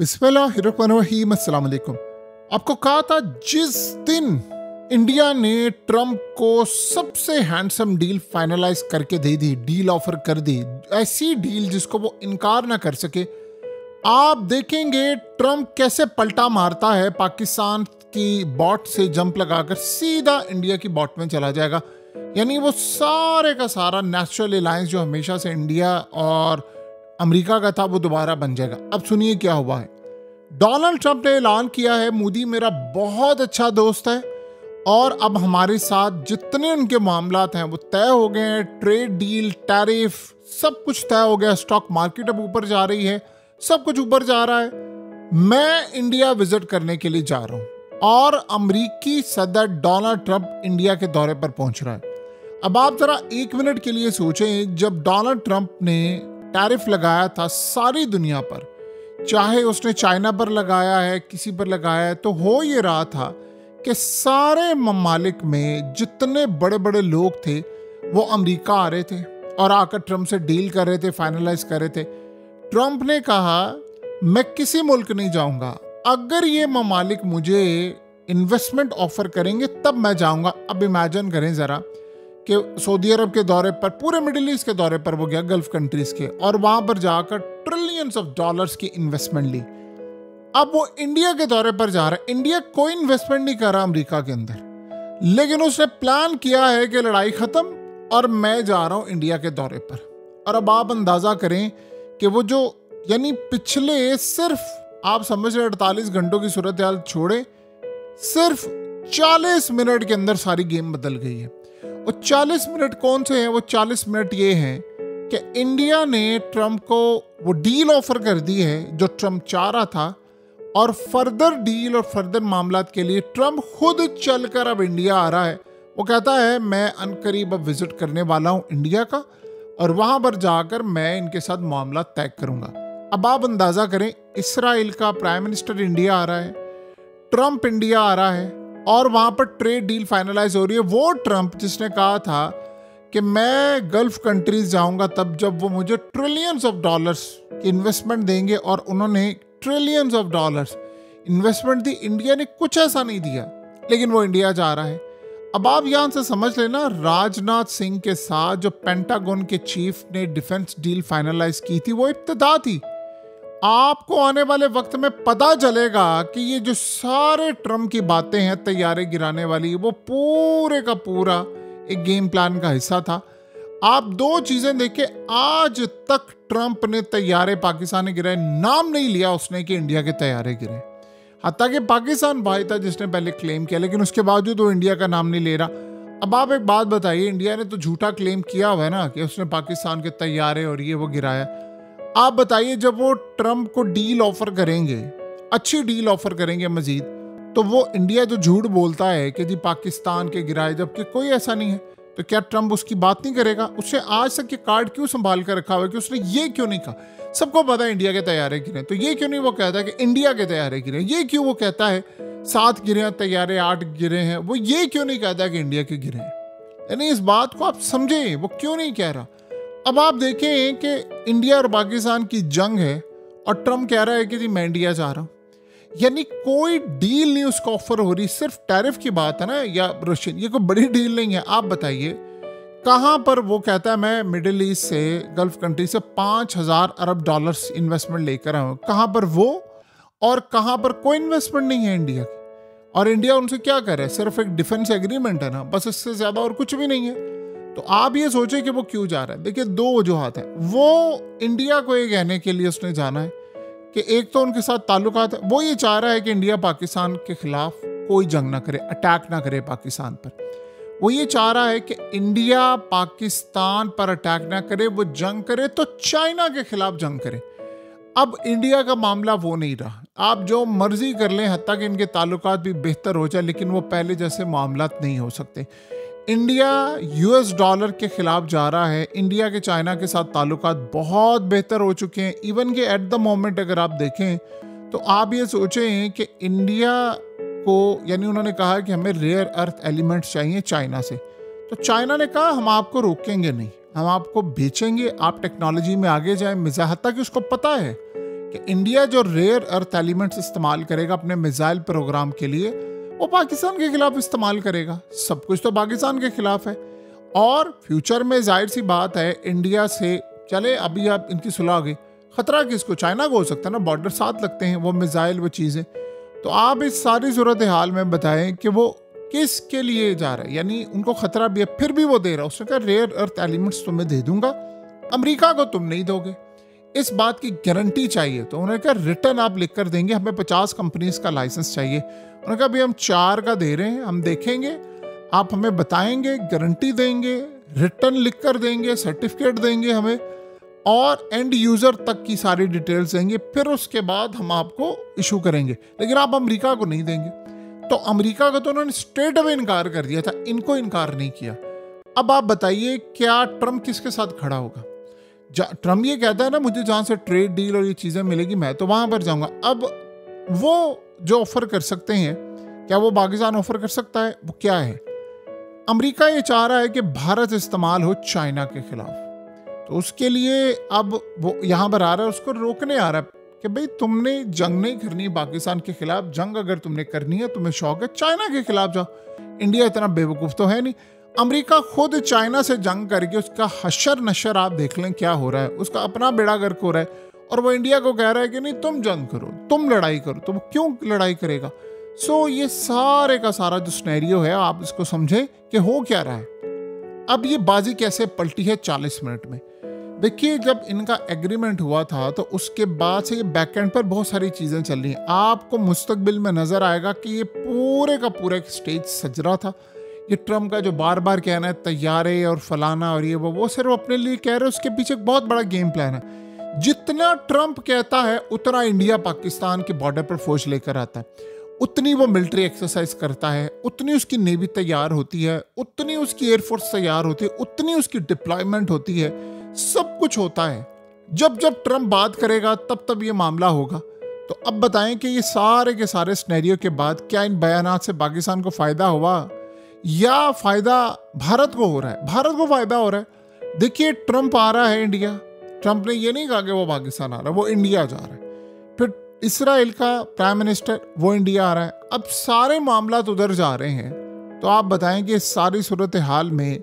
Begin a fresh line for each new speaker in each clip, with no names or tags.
बिस्मिल्लाहिर्रहमानिर्रहीम, अस्सलाम वालेकुम। आपको कहा था जिस दिन इंडिया ने ट्रम्प को सबसे हैंडसम डील फाइनलाइज करके दे दी, डील ऑफर कर दी, ऐसी डील जिसको वो इनकार ना कर सके। आप देखेंगे ट्रम्प कैसे पलटा मारता है, पाकिस्तान की बॉट से जंप लगाकर सीधा इंडिया की बॉट में चला जाएगा। यानी वो सारे का सारा नेचुरल अलायंस जो हमेशा से इंडिया और अमेरिका का था वो दोबारा बन जाएगा। अब सुनिए क्या हुआ है। डोनाल्ड ट्रंप ने ऐलान किया है मोदी मेरा बहुत अच्छा दोस्त है और अब हमारे साथ जितने उनके मामलात हैं वो तय हो गए हैं। ट्रेड डील, टैरिफ, सब कुछ तय हो गया। स्टॉक मार्केट अब ऊपर जा रही है, सब कुछ ऊपर जा रहा है। मैं इंडिया विजिट करने के लिए जा रहा हूं और अमेरिकी सदर डोनाल्ड ट्रंप इंडिया के दौरे पर पहुंच रहा है। अब आप जरा एक मिनट के लिए सोचें, जब डोनाल्ड ट्रंप ने टैरिफ लगाया था सारी दुनिया पर, चाहे उसने चाइना पर लगाया है, किसी पर लगाया है, तो हो ये रहा था कि सारे ममालिक में जितने बड़े बड़े लोग थे वो अमेरिका आ रहे थे और आकर ट्रंप से डील कर रहे थे, फाइनलाइज कर रहे थे। ट्रंप ने कहा मैं किसी मुल्क नहीं जाऊंगा, अगर ये ममालिक मुझे इन्वेस्टमेंट ऑफर करेंगे तब मैं जाऊंगा। अब इमेजिन करें जरा कि सऊदी अरब के दौरे पर, पूरे मिडिल ईस्ट के दौरे पर वो गया, गल्फ कंट्रीज के, और वहां पर जाकर ट्रिलियंस ऑफ डॉलर्स की इन्वेस्टमेंट ली। अब वो इंडिया के दौरे पर जा रहा है। इंडिया कोई इन्वेस्टमेंट नहीं कर रहा अमेरिका के अंदर, लेकिन उसने प्लान किया है कि लड़ाई खत्म और मैं जा रहा हूं इंडिया के दौरे पर। और अब आप अंदाजा करें कि वो जो, यानी पिछले सिर्फ आप समझ रहे 48 घंटों की सूरत हाल छोड़े, सिर्फ 40 मिनट के अंदर सारी गेम बदल गई है। और 40 मिनट कौन से हैं? वो 40 मिनट ये हैं कि इंडिया ने ट्रंप को वो डील ऑफर कर दी है जो ट्रंप चाह रहा था, और फर्दर डील और फर्दर मामलात के लिए ट्रंप खुद चलकर अब इंडिया आ रहा है। वो कहता है मैं अनकरीब अब विजिट करने वाला हूँ इंडिया का और वहाँ पर जाकर मैं इनके साथ मामला तय करूँगा। अब आप अंदाज़ा करें, इसराइल का प्राइम मिनिस्टर इंडिया आ रहा है, ट्रंप इंडिया आ रहा है और वहाँ पर ट्रेड डील फाइनलाइज हो रही है। वो ट्रंप जिसने कहा था कि मैं गल्फ कंट्रीज जाऊंगा तब जब वो मुझे ट्रिलियंस ऑफ डॉलर्स की इन्वेस्टमेंट देंगे, और उन्होंने trillions of dollars investment the. India ने कुछ ऐसा नहीं दिया, लेकिन वो इंडिया जा रहा है। अब आप यहाँ से समझ लेना, राजनाथ सिंह के साथ जो पेंटागन के चीफ ने डिफेंस डील फाइनलाइज की थी वो इब्तिदा थी। आपको आने वाले वक्त में पता चलेगा कि ये जो सारे ट्रम्प की बातें हैं तैयारे गिराने वाली, वो पूरे का पूरा एक गेम प्लान का हिस्सा था। आप दो चीजें देखें, आज तक ट्रंप ने तैयारे पाकिस्तान ने गिराए, नाम नहीं लिया उसने कि इंडिया के तैयारे गिरे। हत्ता कि पाकिस्तान भाई था जिसने पहले क्लेम किया, लेकिन उसके बावजूद वो इंडिया का नाम नहीं ले रहा। अब आप एक बात बताइए, इंडिया ने तो झूठा क्लेम किया हुआ है ना कि उसने पाकिस्तान के तैयारे और ये वो गिराया। आप बताइए, जब वो ट्रंप को डील ऑफर करेंगे, अच्छी डील ऑफर करेंगे मजीद, तो वो इंडिया जो झूठ बोलता है कि जी पाकिस्तान के गिराए, जबकि कोई ऐसा नहीं है, तो क्या ट्रंप उसकी बात नहीं करेगा? उससे आज तक ये कार्ड क्यों संभाल कर रखा हुआ है कि उसने ये क्यों नहीं कहा? सबको पता है इंडिया के तैयारे गिरे, तो ये क्यों नहीं वो कहता है कि इंडिया के तैयारे गिरे? ये क्यों वो कहता है 7 गिरे हैं तैयारे, 8 गिरे हैं? वो ये क्यों नहीं कहता कि इंडिया के गिरे हैं? यानी इस बात को आप समझें, वो क्यों नहीं कह रहा। अब आप देखें कि इंडिया और पाकिस्तान की जंग है और ट्रंप कह रहा है कि जी मैं इंडिया जा रहा हूं। यानी कोई डील नहीं उसको ऑफर हो रही, सिर्फ टैरिफ की बात है ना, या रशियन, ये कोई बड़ी डील नहीं है। आप बताइए कहां पर वो कहता है मैं मिडिल ईस्ट से, गल्फ कंट्री से 5000 अरब डॉलर्स इन्वेस्टमेंट लेकर आया हूं। कहां पर वो, और कहां पर कोई इन्वेस्टमेंट नहीं है इंडिया की। और इंडिया उनसे क्या कर रहा है? सिर्फ एक डिफेंस एग्रीमेंट है ना, बस, इससे ज्यादा और कुछ भी नहीं है। तो आप ये सोचे कि वो क्यों जा रहा है। देखिए, दो वजूहात है। वो इंडिया को ये कहने के लिए उसने जाना है कि एक तो उनके साथ ताल्लुकात है, वो ये चाह रहा है कि इंडिया पाकिस्तान के खिलाफ कोई जंग ना करे, अटैक ना करे पाकिस्तान पर। वो ये चाह रहा है कि इंडिया पाकिस्तान पर अटैक ना करे, वो जंग करे तो चाइना के खिलाफ जंग करे। अब इंडिया का मामला वो नहीं रहा। आप जो मर्जी कर लें, हत्ता कि इनके ताल्लुकात भी बेहतर हो जाए, लेकिन वो पहले जैसे मामलात नहीं हो सकते। इंडिया यूएस डॉलर के खिलाफ जा रहा है। इंडिया के चाइना के साथ ताल्लुकात बहुत बेहतर हो चुके हैं। इवन के एट द मोमेंट अगर आप देखें तो आप ये सोचें कि इंडिया को, यानी उन्होंने कहा कि हमें रेयर अर्थ एलिमेंट्स चाहिए चाइना से, तो चाइना ने कहा हम आपको रोकेंगे नहीं, हम आपको बेचेंगे, आप टेक्नोलॉजी में आगे जाएं। मिज़ा, हत्ता कि उसको पता है कि इंडिया जो रेयर अर्थ एलिमेंट्स इस्तेमाल करेगा अपने मिसाइल प्रोग्राम के लिए, वो पाकिस्तान के खिलाफ इस्तेमाल करेगा। सब कुछ तो पाकिस्तान के खिलाफ है। और फ्यूचर में जाहिर सी बात है इंडिया से, चले अभी आप इनकी सुलह गई, खतरा किसको, चाइना को हो सकता है ना, बॉर्डर साथ लगते हैं, वो मिसाइल वो चीज़ें। तो आप इस सारी सूरत हाल में बताएं कि वो किसके लिए जा रहा है, यानी उनको खतरा भी है, फिर भी वो दे रहा है। उसने कहा रेयर अर्थ एलिमेंट्स तुम्हें दे दूंगा, अमेरिका को तुम नहीं दोगे, इस बात की गारंटी चाहिए। तो उन्होंने कहा रिटर्न आप लिख कर देंगे, हमें 50 कंपनीज का लाइसेंस चाहिए। उन्होंने कहा अभी हम 4 का दे रहे हैं, हम देखेंगे, आप हमें बताएंगे, गारंटी देंगे, रिटर्न लिख कर देंगे, सर्टिफिकेट देंगे हमें, और एंड यूज़र तक की सारी डिटेल्स देंगे, फिर उसके बाद हम आपको इशू करेंगे, लेकिन आप अमेरिका को नहीं देंगे। तो अमेरिका का तो उन्होंने स्ट्रेट अवे इनकार कर दिया था, इनको इनकार नहीं किया। अब आप बताइए क्या ट्रम्प किसके साथ खड़ा होगा? ट्रम्प ये कहता है ना मुझे जहाँ से ट्रेड डील और ये चीज़ें मिलेगी मैं तो वहाँ पर जाऊँगा। अब वो जो ऑफर कर सकते हैं, क्या वो पाकिस्तान ऑफर कर सकता है? वो क्या है? अमेरिका ये चाह रहा है कि भारत इस्तेमाल हो चाइना के खिलाफ, तो उसके लिए अब वो यहाँ पर आ रहा है, उसको रोकने आ रहा है कि भाई तुमने जंग नहीं करनी पाकिस्तान के खिलाफ, जंग अगर तुमने करनी है, तुम्हें शौक है, चाइना के खिलाफ जाओ। इंडिया इतना बेवकूफ़ तो है नहीं। अमेरिका खुद चाइना से जंग करके उसका हशर नशर आप देख लें क्या हो रहा है, उसका अपना बेड़ा गर्क हो रहा है, और वो इंडिया को कह रहा है कि नहीं तुम जंग करो, तुम लड़ाई करो। तो वो क्यों लड़ाई करेगा? सो ये सारे का सारा जो सिनेरियो है आप इसको समझे कि हो क्या रहा है। अब ये बाजी कैसे पलटी है 40 मिनट में। देखिए जब इनका एग्रीमेंट हुआ था तो उसके बाद से ये बैकएंड पर बहुत सारी चीज़ें चल रही हैं। आपको मुस्तकबिल में नज़र आएगा कि ये पूरे का पूरा एक स्टेज सज रहा था। ये ट्रम्प का जो बार बार कहना है तैयारे और फलाना और ये वो सिर्फ अपने लिए कह रहे हैं, उसके पीछे एक बहुत बड़ा गेम प्लान है। जितना ट्रम्प कहता है उतना इंडिया पाकिस्तान के बॉर्डर पर फौज लेकर आता है, उतनी वो मिलिट्री एक्सरसाइज करता है, उतनी उसकी नेवी तैयार होती है, उतनी उसकी एयरफोर्स तैयार होती है, उतनी उसकी डिप्लॉयमेंट होती है, सब कुछ होता है। जब जब ट्रम्प बात करेगा तब तब ये मामला होगा। तो अब बताएं कि ये सारे के सारे सिनेरियो के बाद क्या इन बयानात से पाकिस्तान को फ़ायदा हुआ या फ़ायदा भारत को हो रहा है? भारत को फ़ायदा हो रहा है। देखिए ट्रम्प आ रहा है इंडिया, ट्रम्प ने ये नहीं कहा कि वो पाकिस्तान आ रहा है, वो इंडिया जा रहा है। फिर इसराइल का प्राइम मिनिस्टर वो इंडिया आ रहा है। अब सारे मामला तो उधर जा रहे हैं। तो आप बताएं कि इस सारी सूरत हाल में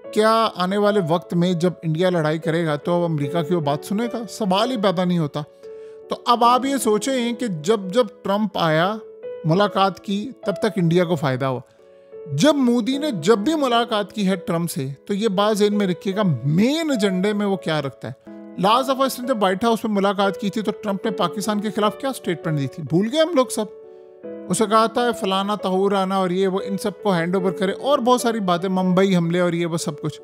क्या आने वाले वक्त में जब इंडिया लड़ाई करेगा तो अब अमेरिका की वो बात सुनेगा? सवाल ही पैदा नहीं होता। तो अब आप ये सोचें कि जब जब ट्रम्प आया, मुलाकात की, तब तक इंडिया को फ़ायदा हुआ। जब मोदी ने जब भी मुलाकात की है ट्रम्प से, तो ये बात ज़हन में रखिएगा मेन एजेंडे में वो क्या रखता है। लास्ट दफ़ा इसने जब व्हाइट हाउस में मुलाकात की थी तो ट्रम्प ने पाकिस्तान के खिलाफ क्या स्टेटमेंट दी थी? भूल गए हम लोग सब। उसे कहा था फलाना तहूर आना और ये वो इन सब को हैंड ओवर करे और बहुत सारी बातें, मुंबई हमले और ये वो सब कुछ।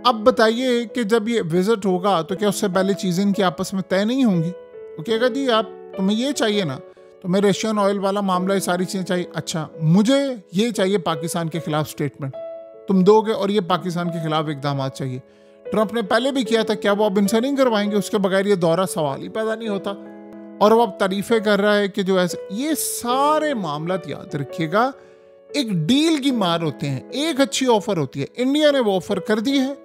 अब बताइए कि जब ये विजिट होगा तो क्या उससे पहले चीज़ें इनकी आपस में तय नहीं होंगी? वो कहेगा जी आप तुम्हें ये चाहिए ना, तुम्हें रशियन ऑयल वाला मामला, ये सारी चीज़ें चाहिए, अच्छा मुझे ये चाहिए पाकिस्तान के खिलाफ स्टेटमेंट तुम दोगे, और ये पाकिस्तान के खिलाफ इकदाम चाहिए। ट्रम्प ने पहले भी किया था, क्या वो अब इनसे नहीं करवाएंगे? उसके बगैर ये दौरा सवाल ही पैदा नहीं होता। और वो अब तारीफें कर रहा है कि जो ऐसे, ये सारे मामला याद रखिएगा एक डील की मार होते हैं। एक अच्छी ऑफर होती है, इंडिया ने वो ऑफर कर दी है,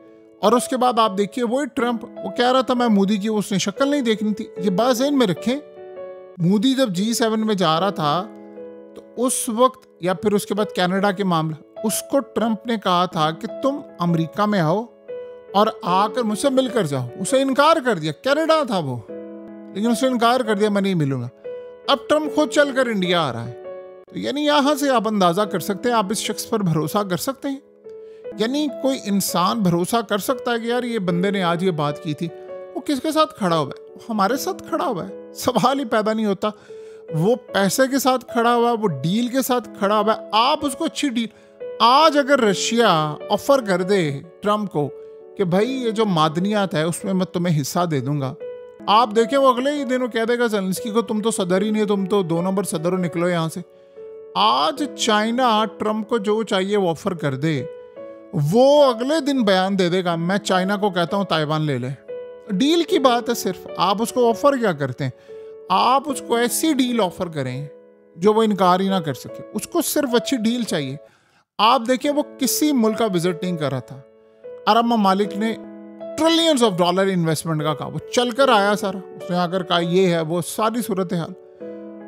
और उसके बाद आप देखिए वही ट्रम्प वो कह रहा था मैं मोदी की, उसने शक्ल नहीं देखनी थी। ये बात ज़हन में रखें, मोदी जब G7 में जा रहा था तो उस वक्त, या फिर उसके बाद कनाडा के मामला, उसको ट्रम्प ने कहा था कि तुम अमेरिका में आओ और आकर मुझसे मिलकर जाओ। उसे इनकार कर दिया, कनाडा था वो, लेकिन उसने इनकार कर दिया मैं नहीं मिलूंगा। अब ट्रम्प खुद चलकर इंडिया आ रहा है। तो यानी यहाँ से आप अंदाज़ा कर सकते हैं, आप इस शख्स पर भरोसा कर सकते हैं। यानी कोई इंसान भरोसा कर सकता है कि यार ये बंदे ने आज ये बात की थी, वो किसके साथ खड़ा हुआ है? वो हमारे साथ खड़ा हुआ है, सवाल ही पैदा नहीं होता। वो पैसे के साथ खड़ा हुआ है, वो डील के साथ खड़ा हुआ है। आप उसको अच्छी डील, आज अगर रशिया ऑफर कर दे ट्रम्प को कि भाई ये जो मादनियात है उसमें मैं तुम्हें हिस्सा दे दूंगा, आप देखें वो अगले ही दिन कह देगा ज़ेलेंस्की को तुम तो सदर ही नहीं, तुम तो 2 नंबर सदर हो, निकलो यहाँ से। आज चाइना ट्रम्प को जो चाहिए वो ऑफर कर दे, वो अगले दिन बयान दे देगा मैं चाइना को कहता हूँ ताइवान ले ले। डील की बात है सिर्फ, आप उसको ऑफर क्या करते हैं? आप उसको ऐसी डील ऑफर करें जो वो इनकार ही ना कर सके। उसको सिर्फ अच्छी डील चाहिए। आप देखिए वो किसी मुल्क का विजिट नहीं कर रहा था, अरब ममालिक ने ट्रिलियंस ऑफ डॉलर इन्वेस्टमेंट का कहा, वो चलकर आया सारा, उसने आकर कहा ये है वो, सारी सूरत हाल।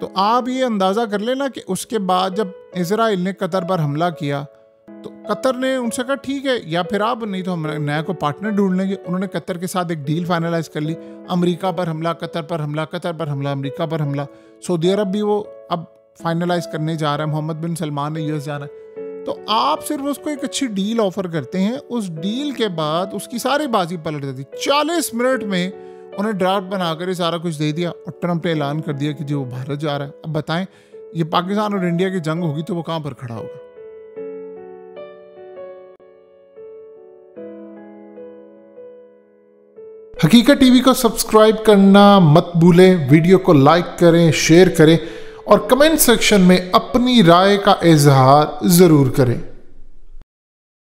तो आप ये अंदाज़ा कर लेना कि उसके बाद जब इजराइल ने कतर पर हमला किया तो कतर ने उनसे कहा ठीक है, या फिर आप नहीं तो हम नया को पार्टनर ढूंढ लेंगे। उन्होंने कतर के साथ एक डील फाइनलाइज कर ली, अमेरिका पर हमला, कतर पर हमला, कतर पर हमला, अमेरिका पर हमला। सऊदी अरब भी वो अब फाइनलाइज करने जा रहा है, मोहम्मद बिन सलमान ने यूएस जाना है। तो आप सिर्फ उसको एक अच्छी डील ऑफर करते हैं, उस डील के बाद उसकी सारी बाजी पलट जाती। 40 मिनट में उन्हें ड्राफ्ट बनाकर ये सारा कुछ दे दिया और ट्रंप ने ऐलान कर दिया कि जो वो भारत जा रहा है। अब बताएं, ये पाकिस्तान और इंडिया की जंग होगी तो वो कहां पर खड़ा होगा? हकीकत टीवी को सब्सक्राइब करना मत भूलें, वीडियो को लाइक करें, शेयर करें और कमेंट सेक्शन में अपनी राय का इजहार जरूर करें।